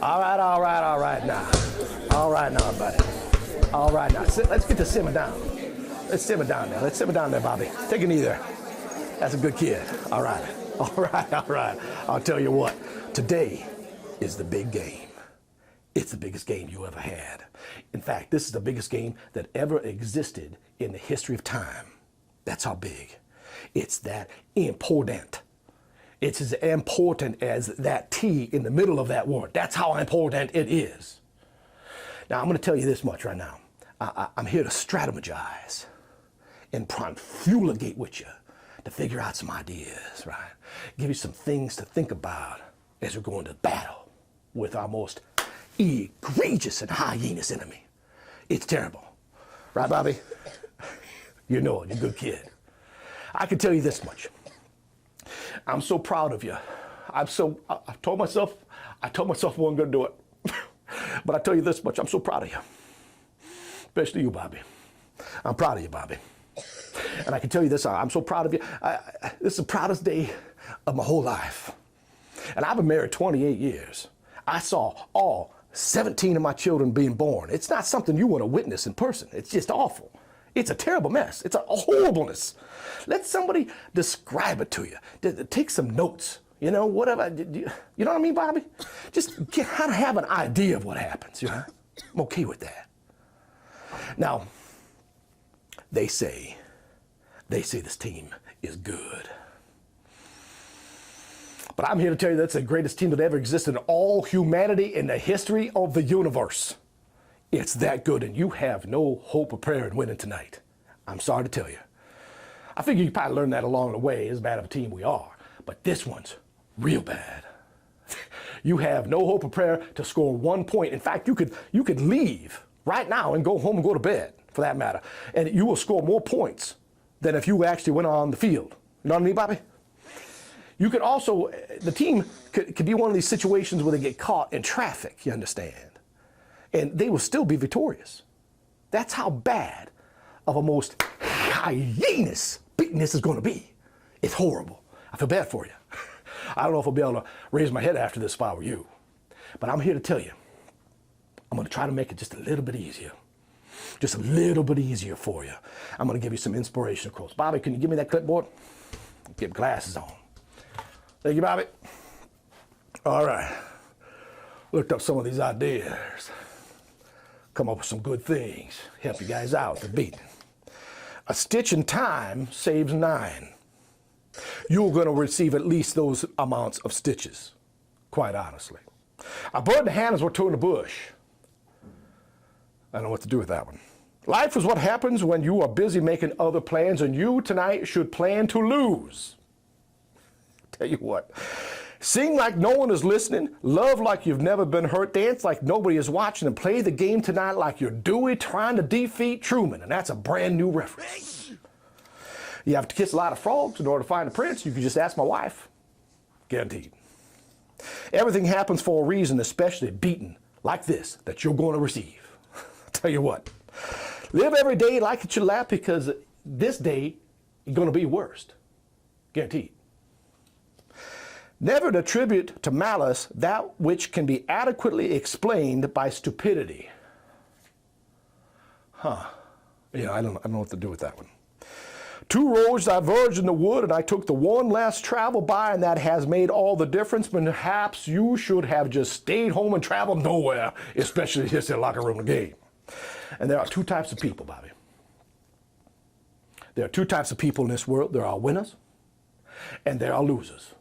All right now. All right now, buddy. All right now. Let's get to simmer down. Let's simmer down there. Let's simmer down there, Bobby. Take a knee there. That's a good kid. All right. All right, all right. I'll tell you what. Today is the big game. It's the biggest game you ever had. In fact, this is the biggest game that ever existed in the history of time. That's how big. It's that important. It's as important as that T in the middle of that word. That's how important it is. Now, I'm going to tell you this much right now. I'm here to strategize and profulgate with you to figure out some ideas, right? Give you some things to think about as we're going to battle with our most egregious and hyenas enemy. It's terrible. Right, Bobby? You know it. You're a good kid. I can tell you this much. I'm so proud of you. I told myself I wasn't going to do it. But I tell you this much. I'm so proud of you. Especially you, Bobby. I'm proud of you, Bobby. And I can tell you this, I'm so proud of you. This is the proudest day of my whole life. And I've been married 28 years. I saw all 17 of my children being born. It's not something you want to witness in person. It's just awful. It's a terrible mess. It's a horribleness. Let somebody describe it to you. Take some notes. You know, whatever. You know what I mean, Bobby? Just kind of have an idea of what happens. You know? I'm okay with that. Now, they say this team is good. But I'm here to tell you that's the greatest team that ever existed in all humanity in the history of the universe. It's that good, and you have no hope of prayer in winning tonight. I'm sorry to tell you. I figure you probably learned that along the way, as bad of a team we are. But this one's real bad. You have no hope of prayer to score 1 point. In fact, you could leave right now and go home and go to bed, for that matter. And you will score more points than if you actually went on the field. You know what I mean, Bobby? You could also, the team could be one of these situations where they get caught in traffic, you understand? And they will still be victorious. That's how bad of a most hyenas beating this is going to be. It's horrible. I feel bad for you. I don't know if I'll be able to raise my head after this if I were you. But I'm here to tell you, I'm going to try to make it just a little bit easier. Just a little bit easier for you. I'm going to give you some inspirational quotes. Bobby, can you give me that clipboard? Get glasses on. Thank you, Bobby. All right. Looked up some of these ideas. Come up with some good things. Help you guys out for beating. A stitch in time saves 9. You're going to receive at least those amounts of stitches, quite honestly. A bird in the hand is what two in the bush. I don't know what to do with that one. Life is what happens when you are busy making other plans, and you tonight should plan to lose. Tell you what, sing like no one is listening, love like you've never been hurt, dance like nobody is watching, and play the game tonight like you're Dewey trying to defeat Truman. And that's a brand new reference. You have to kiss a lot of frogs in order to find a prince. You can just ask my wife. Guaranteed. Everything happens for a reason, especially beating like this that you're going to receive. Tell you what, live every day like it's your lap, because this day is going to be worst. Guaranteed. Never attribute to malice that which can be adequately explained by stupidity. Yeah, I don't know what to do with that one. 2 roads diverged in the wood, and I took the one less traveled by, and that has made all the difference. Perhaps you should have just stayed home and traveled nowhere, especially just in the locker room of the game. And there are 2 types of people, Bobby. There are 2 types of people in this world. There are winners, and there are losers.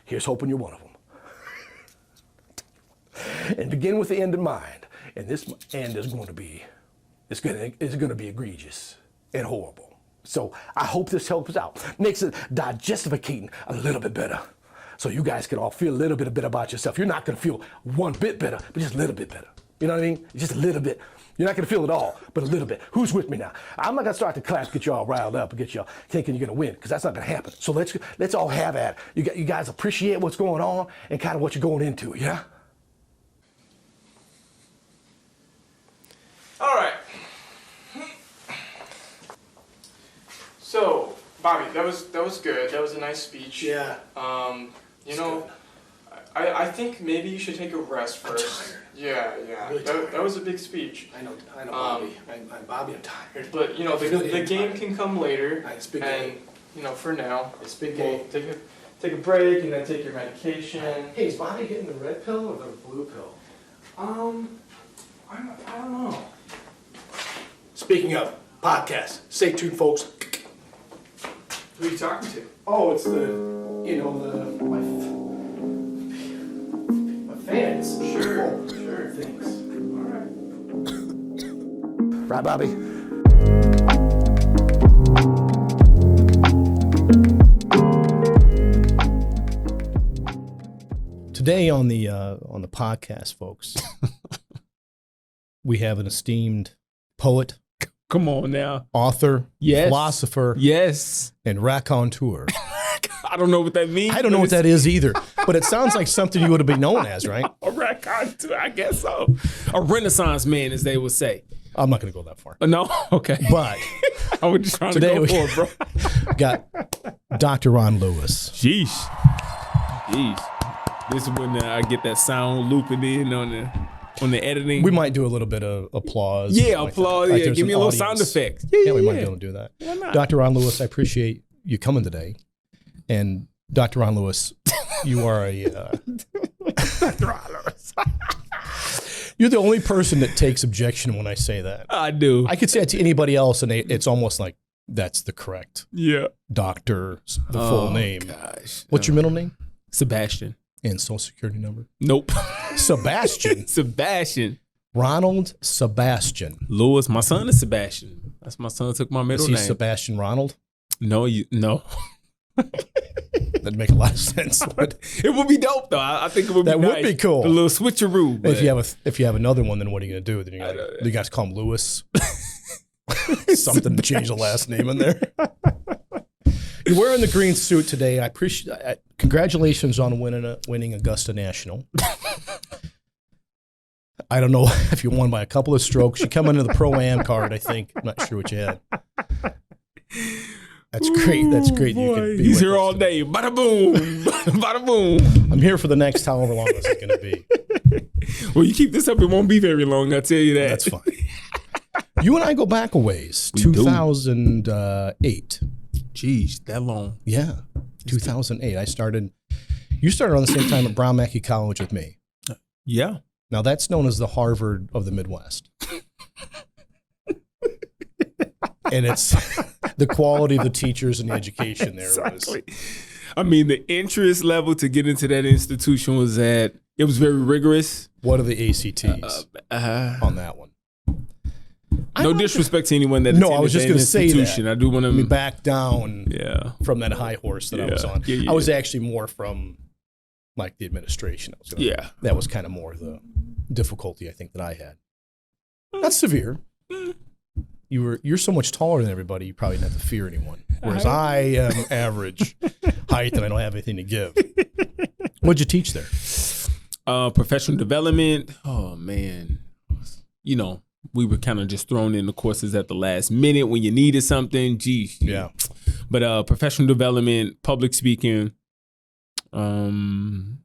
Here's hoping you're one of them. And begin with the end in mind. And this end is going to be, it's going to be egregious and horrible. So I hope this helps out. Makes it digestificating a little bit better. So you guys can all feel a little bit better about yourself. You're not going to feel 1 bit better, but just a little bit better. You know what I mean? Just a little bit. You're not going to feel it all, but a little bit. Who's with me now? I'm not going to start the class, get you all riled up and get you all thinking you're going to win, because that's not going to happen. So let's all have at it. You guys appreciate what's going on and kind of what you're going into, yeah? All right. So, Bobby, that was good. That was a nice speech. Yeah. You know, I think maybe you should take a rest first. I'm tired. Yeah. Really That was a big speech. I know, Bobby. Bobby, I'm tired. But, you know, the game can come later. It's big And, game. you know, for now, It's big we'll game. take a break and then take your medication. Hey, is Bobby getting the red pill or the blue pill? I don't know. Speaking of podcasts, stay tuned, folks. Who are you talking to? Oh, it's my fans. Sure. Things. All right. Right, Bobby? Today on the podcast, folks, we have an esteemed poet, Come on now. author, Yes. philosopher, Yes. and raconteur. I don't know what that means. I don't know what that is either, but it sounds like something you would have been known as, right? A raconteur, I guess so. A Renaissance man, as they would say. I'm not going to go that far. No? Okay. But I was just trying today to we- go for it, bro. got Dr. Ron Lewis. Jeez. This is when I get that sound looping in on the editing. We might do a little bit of applause. Yeah, like applause. that. Like Yeah, there's give me a an little audience. sound effects. Yeah, we might be able to do that. Why not? Dr. Ron Lewis, I appreciate you coming today. And Dr. Ron Lewis, you are a... Dr. Ron Lewis. You're the only person that takes objection when I say that. I do. I could say it to anybody else, and it's almost like that's the correct Yeah. doctor, the full name. Gosh. What's your middle name? Sebastian. And social security number? Nope. Sebastian. Sebastian. Ronald Sebastian. Lewis. My son is Sebastian. That's my son took my middle Is he name. Sebastian Ronald? No. That'd make a lot of sense. But It would be dope though. I think it would be That would nice. be cool. A little switcheroo. But if you have another one, then what are you gonna do? Then you guys call him Lewis. Something to change the last name in there. You're wearing the green suit today. I appreciate. Congratulations on winning Augusta National. I don't know if you won by a couple of strokes. You come into the Pro-Am card, I think. I'm not sure what you had. That's great. That's great. You can be He's with here us all today. day. Bada boom. Bada boom. I'm here for the next however long this is going to be. Well, you keep this up, it won't be very long. I'll tell you that. That's fine. You and I go back a ways. We do. 2008. Jeez, that long. Yeah, 2008. You started around the same time at Brown Mackey College with me. Yeah. Now that's known as the Harvard of the Midwest. And it's the quality of the teachers and the education there Exactly. I mean, the interest level to get into that institution was it was very rigorous. What are the ACTs on that one? No disrespect to anyone that No, attended I was just that going to say institution. that. I do want to Let me back down Yeah. from that high horse that I was Yeah. on. Yeah. I was actually more from like the administration. Yeah. That was kind of more the difficulty I think that I had. Not severe. You're so much taller than everybody, you probably didn't have to fear anyone. Whereas I am average height and I don't have anything to give. What'd you teach there? Professional development. Oh man. You know, we were kind of just thrown in the courses at the last minute when you needed something. Geez. Yeah. But professional development, public speaking. I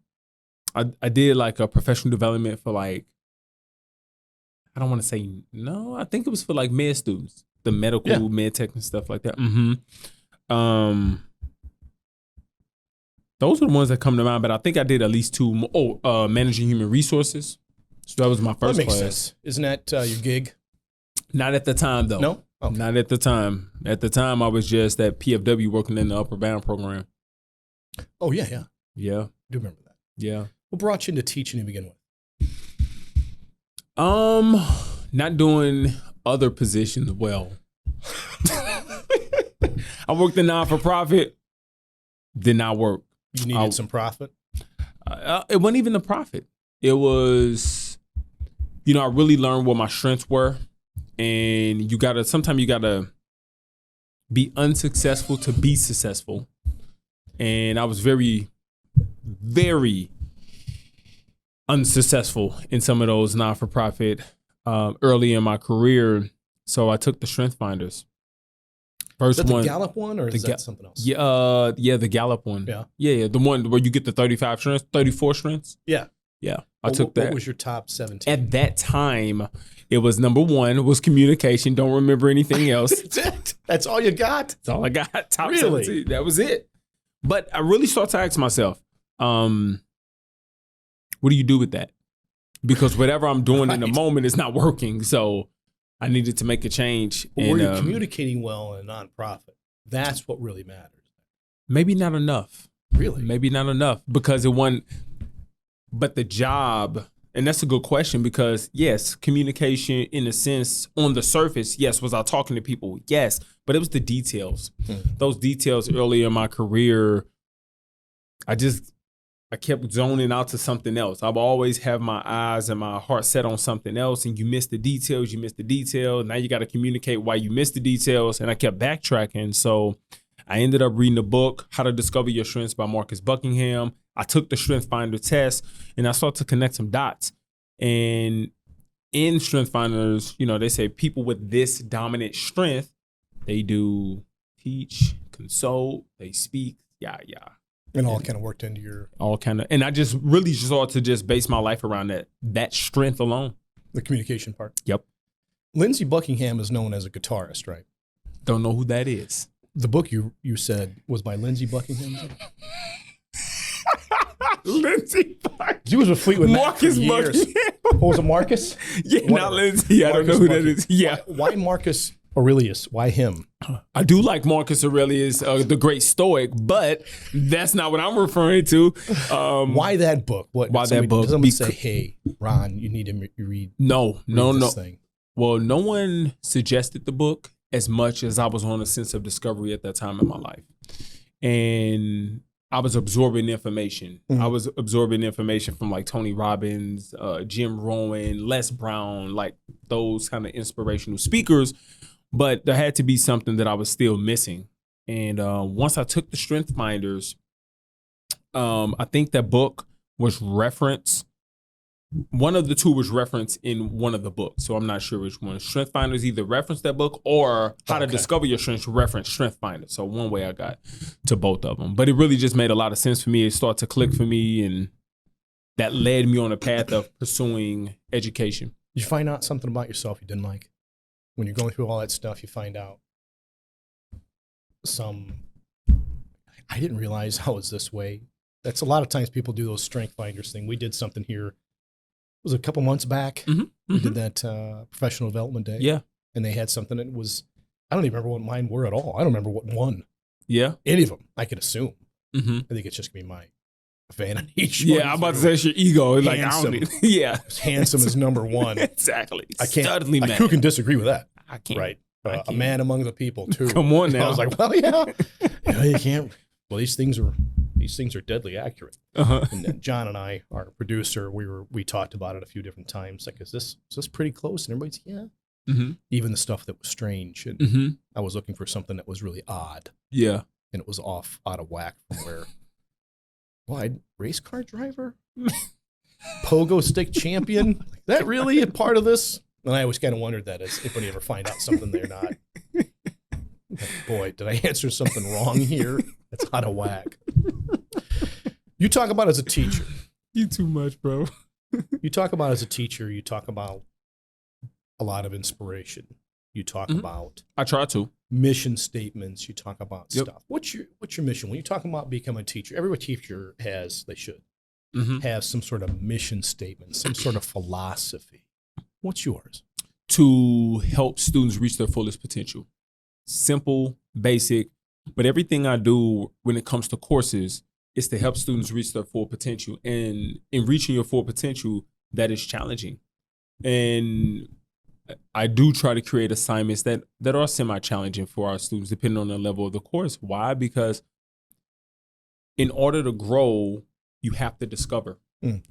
did like a professional development for like, I don't want to say no. I think it was for like med students, the medical, med tech and stuff like that. Those are the ones that come to mind, but I think I did at least two more. Managing human resources. So that was my first That makes class. sense. Isn't that your gig? Not at the time though. No? Okay. Not at the time. At the time, I was just at PFW working in the upper bound program. Oh, yeah. Yeah. I do remember that. Yeah. What brought you into teaching to begin with? Not doing other positions well. I worked in non-for-profit, did not work. You needed some profit? It wasn't even the profit. It was, I really learned what my strengths were. And sometimes you gotta be unsuccessful to be successful. And I was very, very unsuccessful in some of those not-for-profit early in my career. So I took the Strength Finders First Is that one. the Gallup one, or is the that something else? Yeah, the Gallup one. Yeah. Yeah, the one where you get the 35 strengths, 34 strengths. Yeah. Yeah, I took that. What was your top 17? At that time, it was number one was communication. Don't remember anything else. That's it. That's all you got. That's all I got. Top Really? 17. That was it. But I really started to ask myself, what do you do with that? Because whatever I'm doing in the Right. moment is not working. So I needed to make a change. But And were you communicating well in a nonprofit? That's what really matters. maybe not enough. Really? Maybe not enough because it wasn't. But the job, and that's a good question because yes, communication in a sense on the surface, yes, was I talking to people? Yes, but it was the details. Those details earlier in my career, I kept zoning out to something else. I've always have my eyes and my heart set on something else, and you miss the details. Now you got to communicate why you missed the details, and I kept backtracking. So I ended up reading the book, How to Discover Your Strengths by Marcus Buckingham. I took the Strength Finder test and I started to connect some dots. And in Strength Finders, they say people with this dominant strength, they do teach, consult, they speak, And all kind of worked into your all kind of. And I just really started to just base my life around that strength alone. the communication part. Yep. Lindsey Buckingham is known as a guitarist, right? Don't know who that is. The book you said was by Lindsey Buckingham. Lindsey. He was with Fleetwood Mac Marcus for years. Buckingham. What was it, Marcus? Yeah, Whatever. not Lindsay. I don't know Marcus who that Buckingham. is. Yeah. Why Marcus Aurelius? Why him? I do like Marcus Aurelius, the great Stoic, but that's not what I'm referring to. Why that book? What? Why that book? Does someone Bec- say, "Hey, Ron, you need to read No. this thing"? Well, no one suggested the book as much as I was on a sense of discovery at that time in my life. And I was absorbing information. Mhm. I was absorbing information from like Tony Robbins, Jim Rohn, Les Brown, like those kind of inspirational speakers. But there had to be something that I was still missing. And once I took the Strength Finders, I think that book was referenced. One of the two was referenced in one of the books, so I'm not sure which one. Strength Finders either referenced that book or How to Okay. Discover Your Strengths referenced Strength Finders. So one way I got to both of them. But it really just made a lot of sense for me. It started to click for me, and that led me on a path of pursuing education. Did you find out something about yourself you didn't like? When you're going through all that stuff, you find out I didn't realize I was this way. That's a lot of times people do those Strength Finders thing. We did something here. It was a couple months back. We did that professional development day. Yeah. And they had something that was, I don't even remember what mine were at all. I don't remember what one. Yeah. Any of them, I could assume. Mm-hmm. I think it's just going to be my vanity. Yeah, I'm about to say it's your ego. Like, I Handsome. don't need, yeah. Handsome is number one. Exactly. I can't. Studly man. Who can disagree with that? I can't. Right. I A can't. man among the people too. Come on now. I was like, well, yeah. You can't. Well, these things are deadly accurate. Uh-huh. And then John and I, our producer, we talked about it a few different times. Like, is this pretty close? And everybody's, yeah. Mm-hmm. Even the stuff that was strange. And Mm-hmm. I was looking for something that was really odd, Yeah. and it was out of whack from where. Why, race car driver? Pogo stick champion? Is that really a part of this? And I always kind of wondered that as if anybody ever find out something they're not. Like, boy, did I answer something wrong here? That's out of whack. You talk about as a teacher. You too much, bro. You talk about as a teacher, you talk about a lot of inspiration. You talk Mhm. about I try to. mission statements. You talk about Yep. stuff. What's your mission? When you talk about becoming a teacher, every teacher they should Mm-hmm. have some sort of mission statement, some sort of philosophy. What's yours? To help students reach their fullest potential. Simple, basic, but everything I do when it comes to courses is to help students reach their full potential. And in reaching your full potential, that is challenging. And I do try to create assignments that are semi-challenging for our students, depending on the level of the course. Why? Because in order to grow, you have to discover. Mm.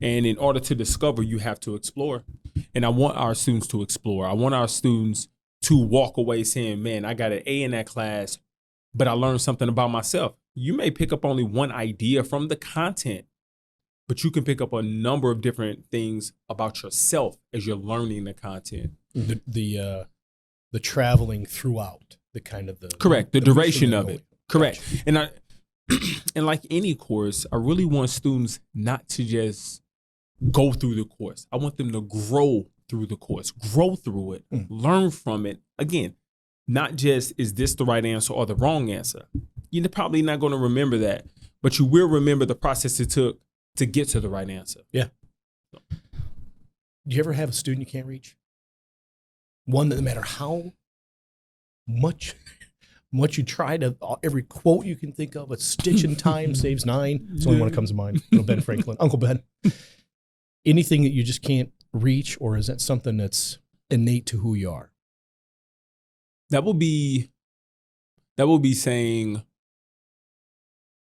And in order to discover, you have to explore. And I want our students to explore. I want our students to walk away saying, man, I got an A in that class, but I learned something about myself. You may pick up only one idea from the content, but you can pick up a number of different things about yourself as you're learning the content. The traveling throughout. the kind of the Correct. The duration of mission it. Correct. And I and like any course, I really want students not to just go through the course. I want them to grow through the course, grow through it, learn from it. Again, not just is this the right answer or the wrong answer. You're probably not going to remember that, but you will remember the process it took to get to the right answer. Yeah. Do you ever have a student you can't reach? One that no matter how much you try to, every quote you can think of, a stitch in time saves 9. It's the only one that comes to mind. Ben Franklin, Uncle Ben. Anything that you just can't reach, or is that something that's innate to who you are? That will be saying,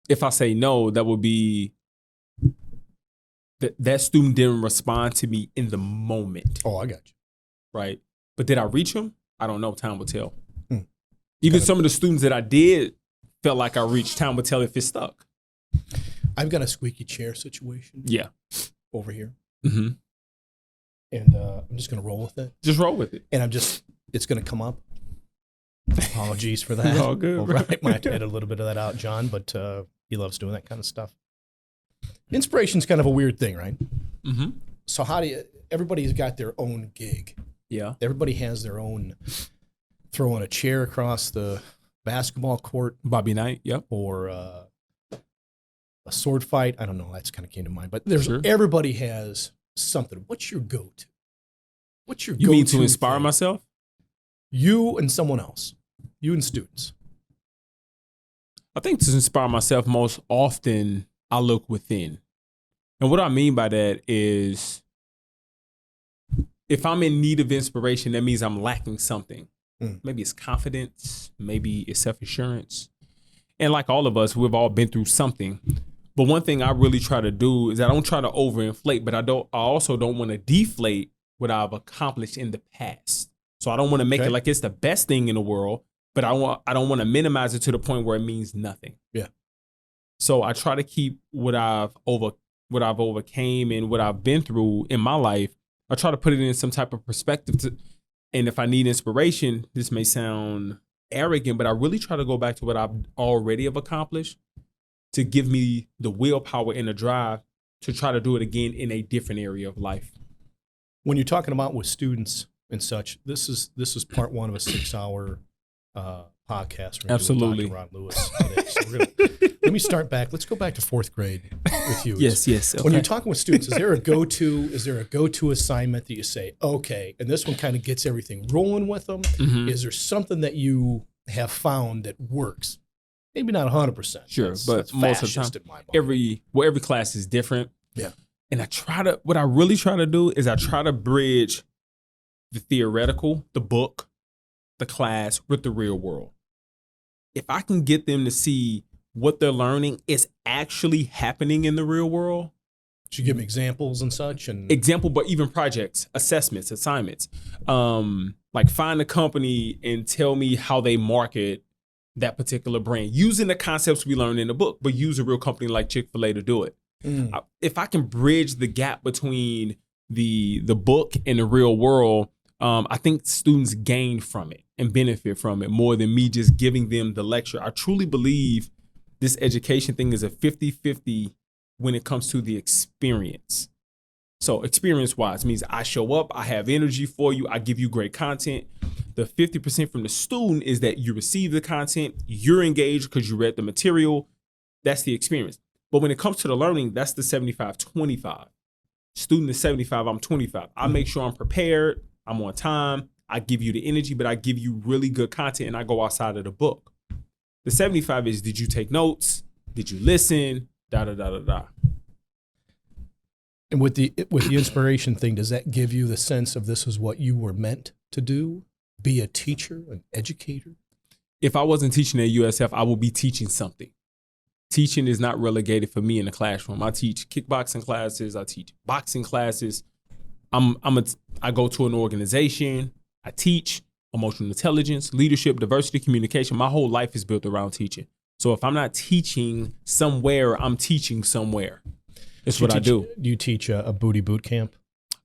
if I say no, that would be that student didn't respond to me in the moment. Oh, I got you. Right. But did I reach them? I don't know. Time will tell. Even some of the students that I did felt like I reached. Time will tell if it's stuck. I've got a squeaky chair situation. Yeah. Over here. Mm-hmm. And I'm just going to roll with it. Just roll with it. And it's going to come up. Apologies for that. All good. Well, right. Might have to edit a little bit of that out, John, but he loves doing that kind of stuff. Inspiration's kind of a weird thing, right? Mm-hmm. So everybody's got their own gig. Yeah. Everybody has their own throwing a chair across the basketball court. Bobby Knight, yep. Or a sword fight. I don't know. That's kind of came to mind. But everybody has something. What's your go-to? What's your go-to? You mean to inspire thing? myself? You and someone else. You and students. I think to inspire myself most often, I look within. And what I mean by that is if I'm in need of inspiration, that means I'm lacking something. Maybe it's confidence, maybe it's self-assurance. And like all of us, we've all been through something. But one thing I really try to do is I don't try to overinflate, but I also don't want to deflate what I've accomplished in the past. So I don't want to make it like it's the best thing in the world, but I don't want to minimize it to the point where it means nothing. Yeah. So I try to keep what I've overcame and what I've been through in my life. I try to put it in some type of perspective and if I need inspiration, this may sound arrogant, but I really try to go back to what I've already have accomplished to give me the willpower and the drive to try to do it again in a different area of life. When you're talking about with students and such, this is part 1 of a 6-hour podcast. Absolutely. With Dr. Ron Lewis today. So let me start back. Let's go back to 4th grade with you. Yes. Okay. When you're talking with students, is there a go-to assignment that you say, okay, and this one kind of gets everything rolling with them? Mm-hmm. Is there something that you have found that works? Maybe not 100%. Sure, but most of the time, every class is different. Yeah. And what I really try to do is I try to bridge the theoretical, the book, the class with the real world. If I can get them to see what they're learning is actually happening in the real world. Should you give them examples and such? But even projects, assessments, assignments. Like find a company and tell me how they market that particular brand using the concepts we learned in the book, but use a real company like Chick-fil-A to do it. If I can bridge the gap between the book and the real world, I think students gain from it and benefit from it more than me just giving them the lecture. I truly believe this education thing is a 50-50 when it comes to the experience. So experience-wise means I show up, I have energy for you, I give you great content. The 50% from the student is that you receive the content, you're engaged because you read the material. That's the experience. But when it comes to the learning, that's the 75-25. Student is 75, I'm 25. I make sure I'm prepared, I'm on time, I give you the energy, but I give you really good content and I go outside of the book. The 75 is, did you take notes? Did you listen? And with the inspiration thing, does that give you the sense of this is what you were meant to do? Be a teacher, an educator? If I wasn't teaching at USF, I would be teaching something. Teaching is not relegated for me in the classroom. I teach kickboxing classes. I teach boxing classes. I go to an organization. I teach emotional intelligence, leadership, diversity, communication. My whole life is built around teaching. So if I'm not teaching somewhere, I'm teaching somewhere. That's what I do. Do you teach a booty boot camp?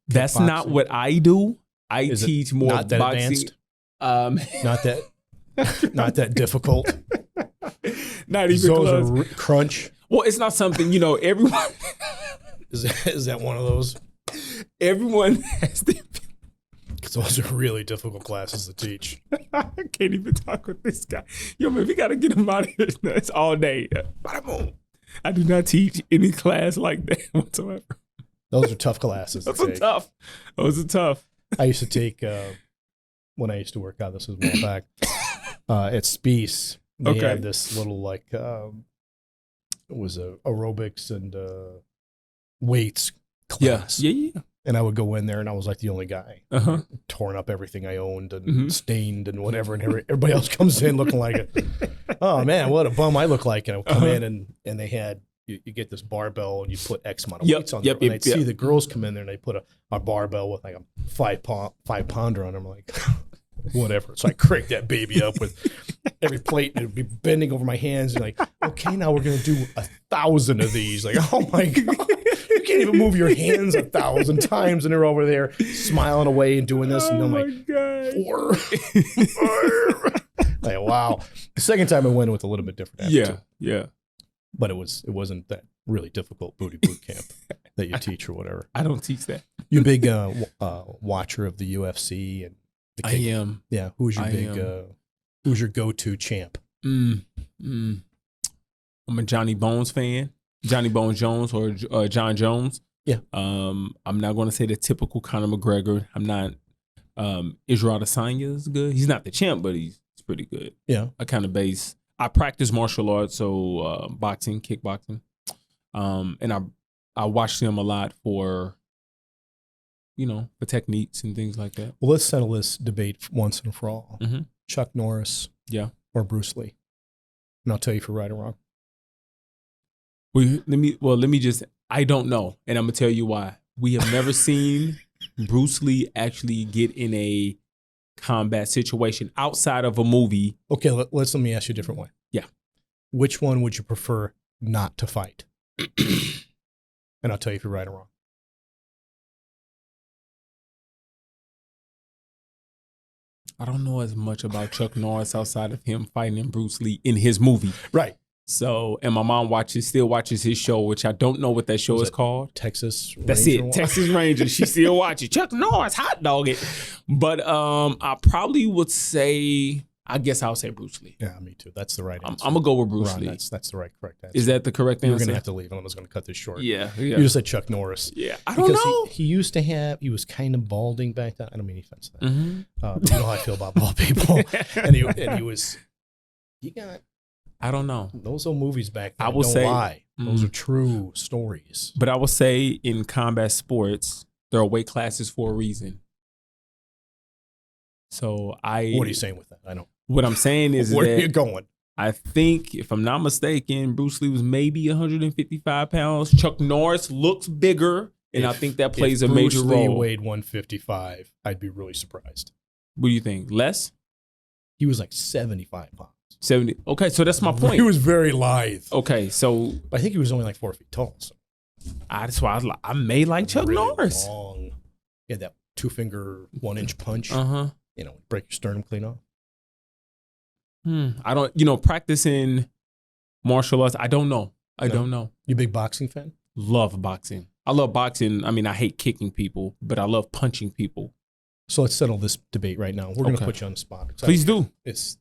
That's not what I do. I teach more not that boxing. Advanced? Not that. Not that difficult. Not even close. Those are crunch. Well, it's not something, everyone Is that one of those? everyone has to. Because those are really difficult classes to teach. I can't even talk with this guy. Yo, man, we got to get him out of here. It's all day. I do not teach any class like that whatsoever. Those are tough classes. Those are tough. Those are tough. I used to take, when I used to work out, this was a while back, at Spiece. They Okay. had this little, it was aerobics and weights class. Yeah. And I would go in there, and I was like the only guy. Uh-huh. Torn up everything I owned and Mhm. stained and whatever. And everybody else comes in looking like it. Oh, man, what a bum I look like. And I would come in, and they had, you get this barbell, and you put X amount of weights on there. And I'd see the girls come in there, and they put a barbell with like a 5-pounder on them. I'm like, whatever. So I cranked that baby up with every plate, and it would be bending over my hands. And like, okay, now we're going to do 1,000 of these. Like, oh, my God. You can't even move your hands 1,000 times, and they're over there smiling away and doing this. And I'm like, God. 4. Like, wow. The second time I went with a little bit different attitude. Yeah. But it wasn't that really difficult booty boot camp that you teach or whatever. I don't teach that. You a big watcher of the UFC and the I am. Yeah. Who's your who's your go-to champ? I'm a Johnny Bones fan. Johnny Bones Jones or John Jones. Yeah. I'm not going to say the typical Conor McGregor. I'm not. Israel Adesanya is good. He's not the champ, but he's pretty good. Yeah. I kind of base. I practice martial arts, so boxing, kickboxing, and I watch them a lot for, for techniques and things like that. Well, let's settle this debate once and for all. Mhm. Chuck Norris, Yeah. or Bruce Lee, and I'll tell you if you're right or wrong. Let me just. I don't know, and I'm gonna tell you why. We have never seen Bruce Lee actually get in a combat situation outside of a movie. Okay, let me ask you a different way. Yeah. Which one would you prefer not to fight? And I'll tell you if you're right or wrong. I don't know as much about Chuck Norris outside of him fighting Bruce Lee in his movie. Right. So, and my mom still watches his show, which I don't know what that show is called. Texas That's Ranger? it, Texas Ranger. She still watches Chuck Norris, hot dog it. But I probably would say, I guess I'll say Bruce Lee. Yeah, me too. That's the right I'm answer. gonna go with Bruce Ron, Lee. That's the correct answer. Is that the correct You're answer? going to have to leave. I'm just going to cut this short. Yeah. You just said Chuck Norris. Yeah. I don't Because know. He used to have, he was kind of balding back then. I don't mean any offense to that. Mm-hmm. But you know how I feel about bald people. and he got I don't know. those old movies back then. I will don't say- lie. Those Mhm. are true stories. But I will say in combat sports, there are weight classes for a reason. So What are you saying with that? I know. What I'm saying is Where are you that going? I think, if I'm not mistaken, Bruce Lee was maybe 155 pounds. Chuck Norris looks bigger, and I think that plays a major Bruce Lee role. weighed 155, I'd be really surprised. What do you think? Less? He was like 75 pounds. 70? Okay, so that's my point. He was very lithe. Okay, so But I think he was only like 4 feet tall. So that's why I may like Chuck really Norris. long. He had that 2-finger, 1-inch punch. Uh-huh. Break your sternum clean off. I don't, practicing martial arts, I don't know. I No. don't know. You a big boxing fan? Love boxing. I love boxing. I mean, I hate kicking people, but I love punching people. So let's settle this debate right now. We're going to Okay. put you on the spot. Please do. This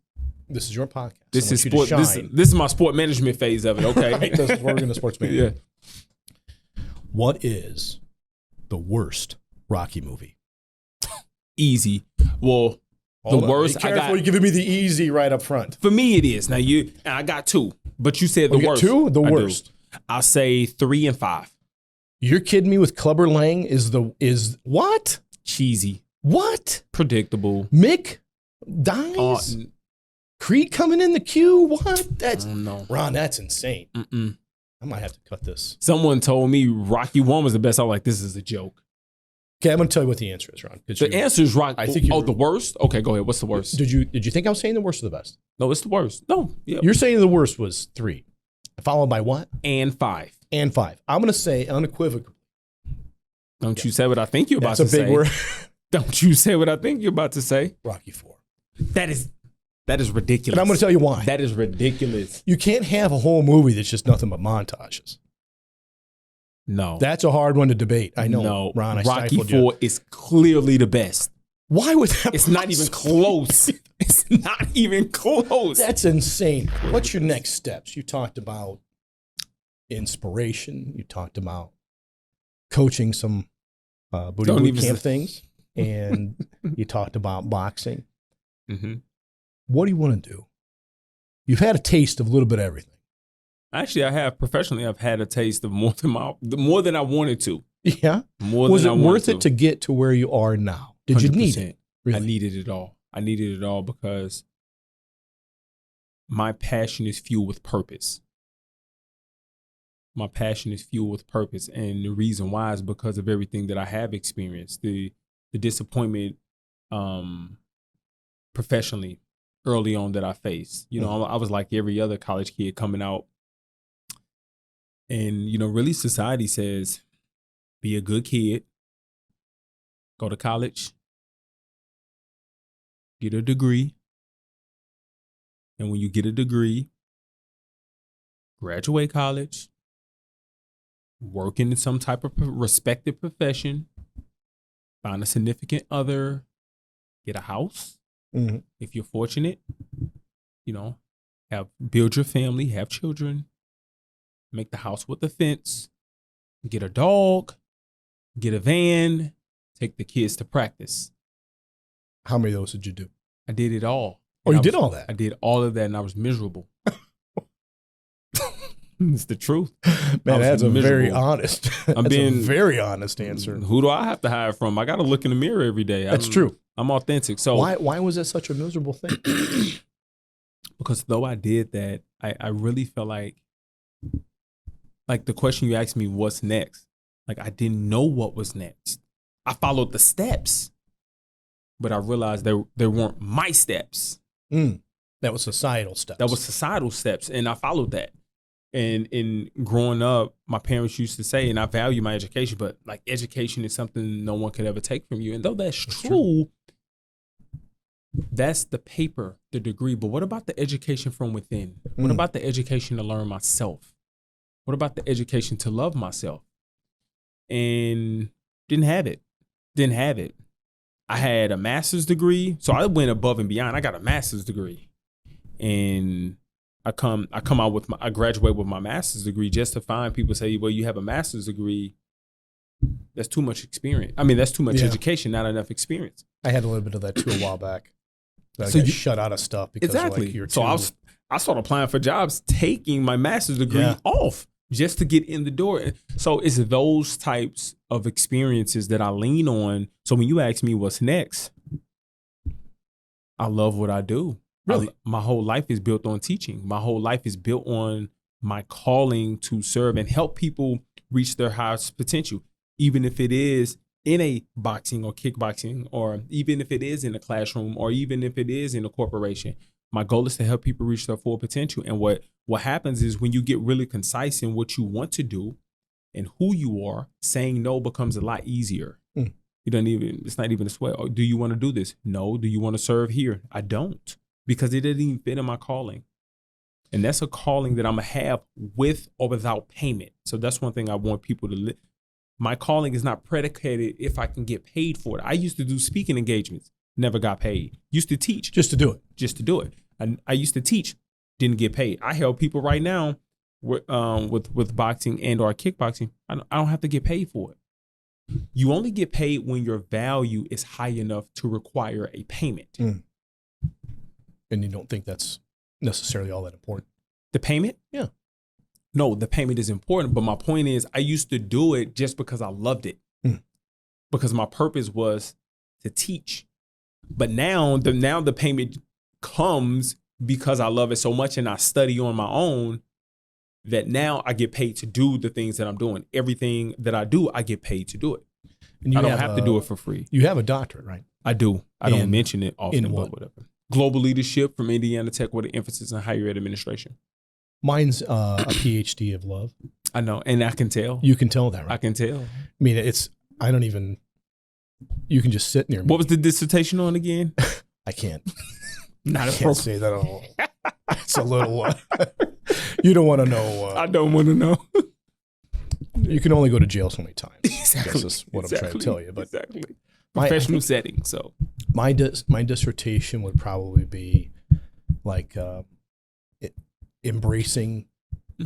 is your podcast. This I is want you sport. to This, shine. this is my sport management phase of it. Okay. Right, this is where we're going to sports Yeah. management. What is the worst Rocky movie? Easy. Well, Hold on. worst, Be I careful, got- you're giving me the easy right up front. for me it is. Now and I got 2, but you said the You got worst. 2? The I do. worst. I'll say 3 and 5. You're kidding me with Clubber Lang is what? Cheesy, What? predictable. Mick dies? Creed coming in the queue? What? I That's don't know. Ron, that's insane. Mm-mm. I might have to cut this. Someone told me Rocky 1 was the best. I'm like, this is a joke. Okay, I'm going to tell you what the answer is, Ron. 'cause The answer is Rocky. I think you- the worst? Okay, go ahead. What's the worst? Did you think I was saying the worst or the best? No, it's the worst. No. Yeah. You're saying the worst was 3, followed by what? And 5. And 5. I'm going to say unequivocally. Don't you say what I think you're about That's to a big say. word. Don't you say what I think you're about to say. Rocky 4. That's That is ridiculous. And I'm going to tell you why. That is ridiculous. You can't have a whole movie that's just nothing but montages. No. That's a hard one to debate. I know, No. Ron, I Rocky stifled you. 4 is clearly the best. Why would that It's not even close. It's not even close. That's insane. What's your next steps? You talked about inspiration. You talked about coaching some booty Don't boot even camp say- things. And you talked about boxing. Mm-hmm. What do you want to do? You've had a taste of a little bit of everything. Actually, I have professionally. I've had a taste of more than I wanted to. Yeah. More Was than it I wanted worth it to get to where you are now? Did you need it? 100%. Really? I needed it all. I needed it all because my passion is fueled with purpose. My passion is fueled with purpose, and the reason why is because of everything that I have experienced. The disappointment, professionally, early on that I faced. You know, I was like every other college kid coming out. And, you know, really society says, be a good kid, go to college, get a degree. And when you get a degree, graduate college, work in some type of respected profession, find a significant other, get a house. Mm-hmm. If you're fortunate, you know, build your family, have children, make the house with a fence, get a dog, get a van, take the kids to practice. How many of those did you do? I did it all. Oh, And you I did was- all that? I did all of that, and I was miserable. It's the truth. Man, was that's a very miserable. honest. That's being- a very honest answer. Who do I have to hide from? I got to look in the mirror every day. That's true. I'm authentic. So Why was it such a miserable thing? because though I did that, I really felt like the question you asked me, what's next? Like, I didn't know what was next. I followed the steps, but I realized they weren't my steps. That was societal stuff. That was societal steps, and I followed that. And in growing up, my parents used to say, and I value my education, but like education is something no one could ever take from you. And though that's true, that's the paper, the degree. But what about the education from within? What about the education to learn myself? What about the education to love myself? And didn't have it. Didn't have it. I had a master's degree, so I went above and beyond. I got a master's degree, and I graduate with my master's degree just to find people say, well, you have a master's degree. That's too much experience. I mean, that's too much education, not enough experience. I had a little bit of that too a while back. I So got you- shut out of stuff because Exactly. like you're So too, I started applying for jobs, taking my master's degree Yeah. off just to get in the door. So it's those types of experiences that I lean on. So when you ask me what's next, I love what I do. Really? My whole life is built on teaching. My whole life is built on my calling to serve and help people reach their highest potential, even if it is in a boxing or kickboxing, or even if it is in a classroom, or even if it is in a corporation. My goal is to help people reach their full potential. And what happens is when you get really concise in what you want to do and who you are, saying no becomes a lot easier. It's not even a sweat. Oh, do you want to do this? No. Do you want to serve here? I don't, because it doesn't even fit in my calling. And that's a calling that I'm going to have with or without payment. So that's one thing I want people to live. My calling is not predicated if I can get paid for it. I used to do speaking engagements, never got paid. Used to teach just to do it. just to do it. I used to teach, didn't get paid. I help people right now with boxing and or kickboxing. I don't have to get paid for it. You only get paid when your value is high enough to require a payment. And you don't think that's necessarily all that important? The payment? Yeah. No, the payment is important. But my point is, I used to do it just because I loved it. Because my purpose was to teach. But now the payment comes because I love it so much and I study on my own, that now I get paid to do the things that I'm doing. Everything that I do, I get paid to do it. And I don't have to do it for free. You have a doctorate, right? I do. I In- don't mention it often, in but what? whatever. Global leadership from Indiana Tech with an emphasis on higher ed administration. Mine's a PhD of love. I know, and I can tell. You can tell that, right? I can tell. I mean, you can just sit near me. What was the dissertation on again? I can't. Not Can't appropriate. say that at all. It's a little. You don't want to know. I don't want to know. You can only go to jail so many times. Exactly. This is what I'm trying to tell you. But exactly. my- Professional setting. So my dissertation would probably be like embracing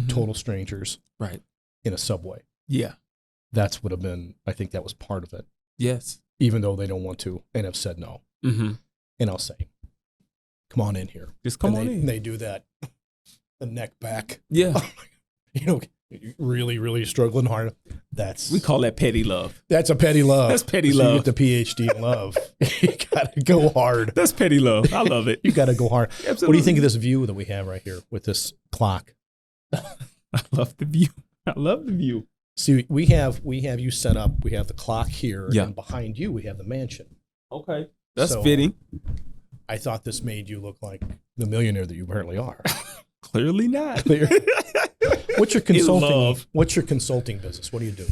total strangers right. in a subway. Yeah. That's would have been. I think that was part of it, Yes. even though they don't want to and have said no. Mm-hmm. And I'll say, "Come on in here." Just come and on they, in. And they do that, the neck back. Yeah. You know, really, really struggling hard. That's We call that petty love. that's a petty love. That's petty So love. You get the PhD in love. You gotta go hard. That's petty love. I love it. You gotta go hard. Absolutely. What do you think of this view that we have right here with this clock? I love the view. I love the view. See, we have you set up. We have the clock here, Yeah. and behind you we have the mansion. Okay. That's So- fitting. I thought this made you look like the millionaire that you apparently are. Clearly not. What's your consulting? love. What's your consulting business? What do you do?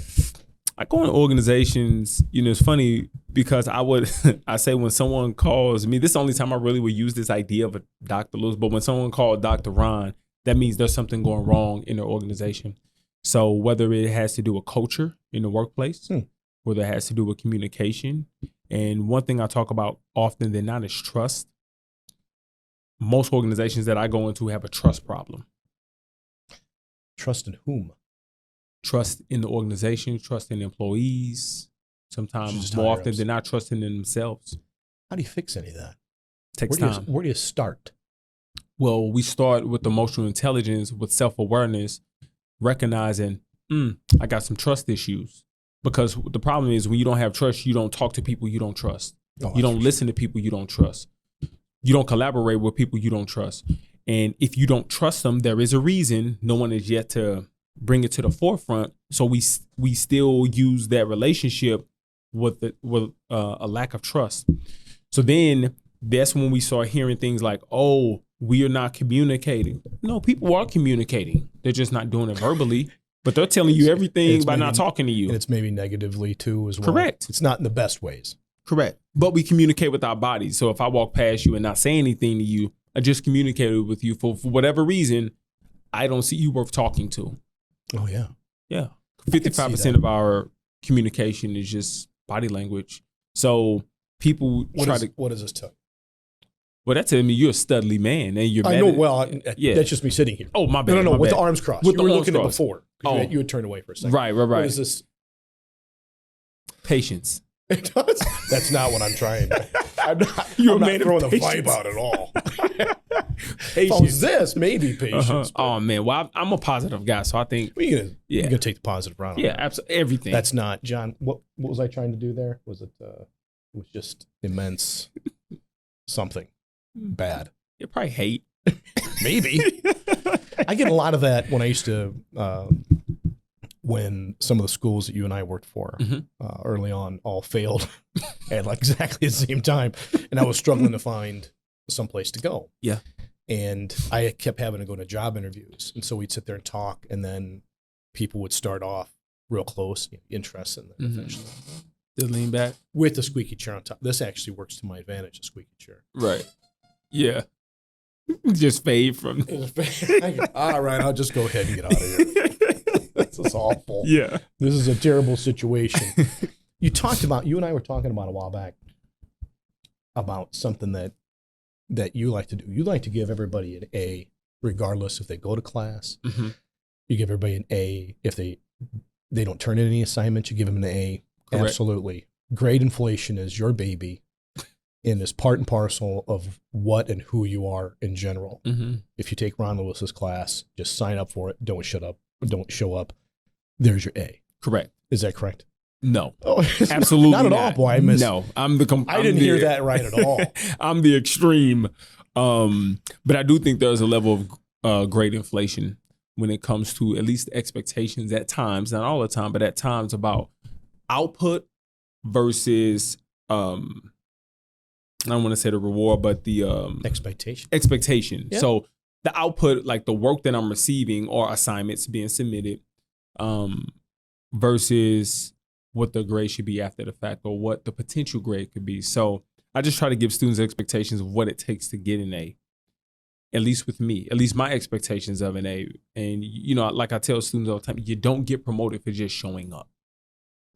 I go in organizations, it's funny because I say when someone calls me, this is the only time I really would use this idea of a Dr. Lewis, but when someone called Dr. Ron, that means there's something going wrong in their organization. So whether it has to do with culture in the workplace, whether it has to do with communication, and one thing I talk about often than not is trust. Most organizations that I go into have a trust problem. Trust in whom? Trust in the organization, trust in employees, Should sometimes just more hire often us. than not trusting in themselves. How do you fix any of that? Takes Where time. do you start? Well, we start with emotional intelligence, with self-awareness, recognizing, I got some trust issues. Because the problem is when you don't have trust, you don't talk to people you don't trust. Oh, You don't listen to people you don't trust. You don't collaborate with people you don't trust. And if you don't trust them, there is a reason. No one is yet to bring it to the forefront. So we still use that relationship with a lack of trust. So then that's when we start hearing things like, oh, we are not communicating. No, people are communicating. They're just not doing it verbally, but they're telling you everything It's by maybe- not talking to you. And it's maybe negatively too as well. Correct. It's not in the best ways. Correct. But we communicate with our bodies. So if I walk past you and not say anything to you, I just communicated with you for whatever reason, I don't see you worth talking to. Oh yeah. Yeah. could see 55% that. of our communication is just body language. So people What try does to, this tell you? well, that tells me you're a studly man and you're I mad know. at- Well, Yeah. that's just me sitting here. Oh, my bad. No, my with bad. the arms crossed. With You the were arms looking at crossed. before. Oh. You had turned away for a second. Right. What is this? Patience. That's not what I'm trying. I'm not, You're I'm a not man of throwing the patience. vibe out at all. If Patience. I was this, maybe patience. Uh-huh. but Oh man, well I'm a positive guy, so I think you're Yeah. gonna take the positive round. on yeah, that. absolutely everything. That's not John. What was I trying to do there? Was it? It was just immense. Something bad. you probably hate. Maybe. I get a lot of that when I used to, when some of the schools that you and I worked for Mhm. early on all failed at like exactly the same time. And I was struggling to find some place to go. Yeah. And I kept having to go to job interviews. And so we'd sit there and talk, and then people would start off real close, interested, and then Mhm. eventually Just lean back. with the squeaky chair on top. This actually works to my advantage, the squeaky chair. Right. Yeah. Just fade from. All right, I'll just go ahead and get out of here. This is awful. Yeah. This is a terrible situation. You and I were talking about a while back about something that you like to do. You like to give everybody an A, regardless if they go to class. hmm You give everybody an A. If they don't turn in any assignments, you give them an A. Correct. Absolutely. Grade inflation is your baby and is part and parcel of what and who you are in general. hmm If you take Ron Lewis's class, just sign up for it. Don't show up. There's your A. Correct. Is that correct? No. Oh, Absolutely not at all, boy. I missed. No, I'm the. I didn't hear that right at all. I'm the extreme, but I do think there's a level of great inflation when it comes to at least expectations at times, not all the time, but at times about output versus I don't want to say the reward, but the Expectation. expectation. Yeah. So the output, like the work that I'm receiving or assignments being submitted, versus what the grade should be after the fact or what the potential grade could be. So I just try to give students expectations of what it takes to get an A. At least with me, at least my expectations of an A. And you know, like I tell students all the time, you don't get promoted for just showing up.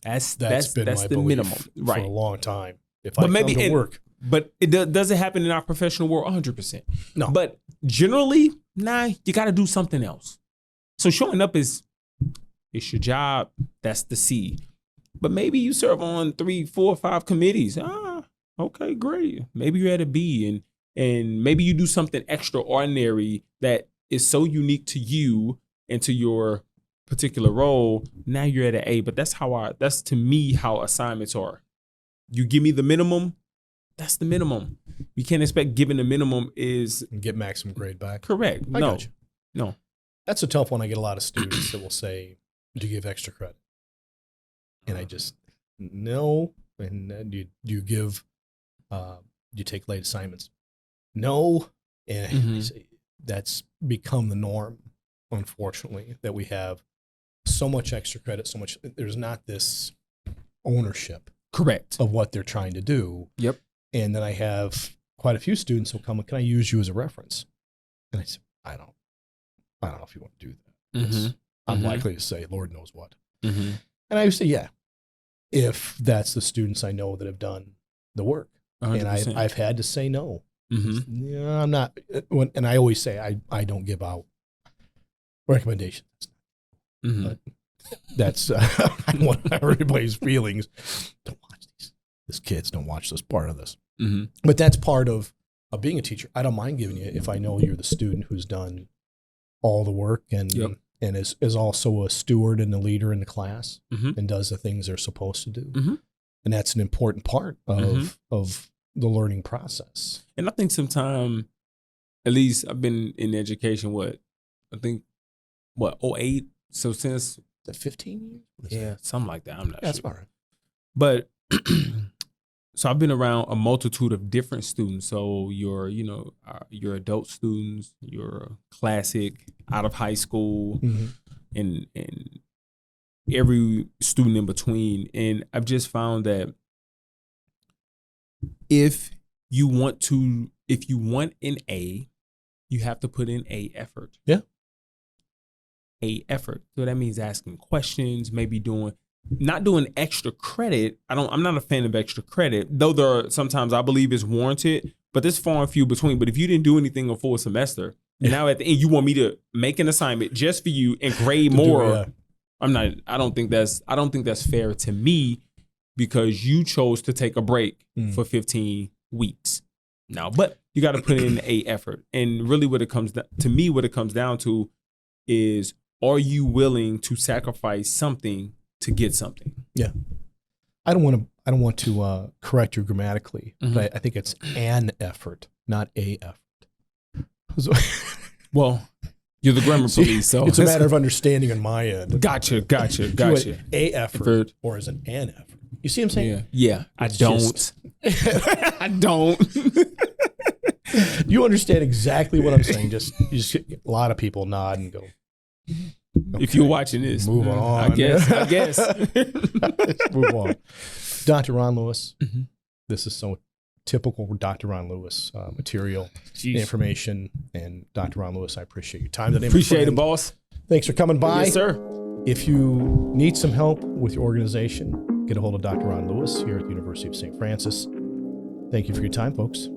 That's been my the belief minimum, for right? a long time. If But I maybe come to work, But it does it happen in our professional world? 100%. No. But generally, nah, you got to do something else. So showing up it's your job. That's the C. But maybe you serve on 3, 4, 5 committees. Okay, great. Maybe you're at a B, and maybe you do something extraordinary that is so unique to you and to your particular role. Now you're at an A. But that's to me how assignments are. You give me the minimum. That's the minimum. You can't expect giving the minimum is and get maximum grade back. correct. I No, got you. no. That's a tough one. I get a lot of students that will say, "Do you give extra credit?" And I just no. And then do you give? Do you take late assignments? No. And Mhm. I say, that's become the norm, unfortunately, that we have so much extra credit, so much. There's not this ownership Correct. of what they're trying to do. Yep. And then I have quite a few students who come, "Can I use you as a reference?" And I say, I don't know if you want to do that. Mhm. I'm Mhm. likely to say, Lord knows what. Mm-hmm. And I would say, yeah, if that's the students I know that have done the work. And 100%. I've had to say no. Mm-hmm. Yeah, I'm not. And I always say, I don't give out recommendations. Mm-hmm. But that's I don't want to hurt everybody's feelings. Don't watch these kids. Don't watch this part of this. Mm-hmm. But that's part of being a teacher. I don't mind giving you if I know you're the student who's done all the work and Yep. and is also a steward and a leader in the class Mhm. and does the things they're supposed to do. Mhm. And that's an important part Mhm. of the learning process. And I think sometimes, at least I've been in education, 08? So since, The 15 years? What is yeah, that? something like that. I'm not That's sure. all right. But so I've been around a multitude of different students. So your adult students, your classic out of high school, and every student in between. And I've just found that if you want an A, you have to put in A effort. Yeah. A effort. So that means asking questions, maybe not doing extra credit. I'm not a fan of extra credit, though there are sometimes I believe it's warranted, but there's far and few between. But if you didn't do anything a full semester, and now at the end you want me to make an assignment just for you and grade more, Yeah. I don't think that's fair to me because you chose to take a break for 15 weeks. Now, but you got to put in A effort. And really what it comes down to is, are you willing to sacrifice something to get something? Yeah. I don't want to correct you grammatically, but I think it's an effort, not a effort. So, Well, you're the grammar police, so it's a matter of understanding on my end. Gotcha. Do it a effort or is it an effort? You see what I'm saying? Yeah. I don't. I don't. You understand exactly what I'm saying. You just get a lot of people nod and go. If you're watching this, Move on. I guess. Let's move on. Dr. Ron Lewis. Mhm. This is so typical Dr. Ron Lewis material, Jeez. information, and Dr. Ron Lewis, I appreciate your time today. my Appreciate it, friend. boss. Thanks for coming by. Yes, sir. If you need some help with your organization, get a hold of Dr. Ron Lewis here at the University of St. Francis. Thank you for your time, folks.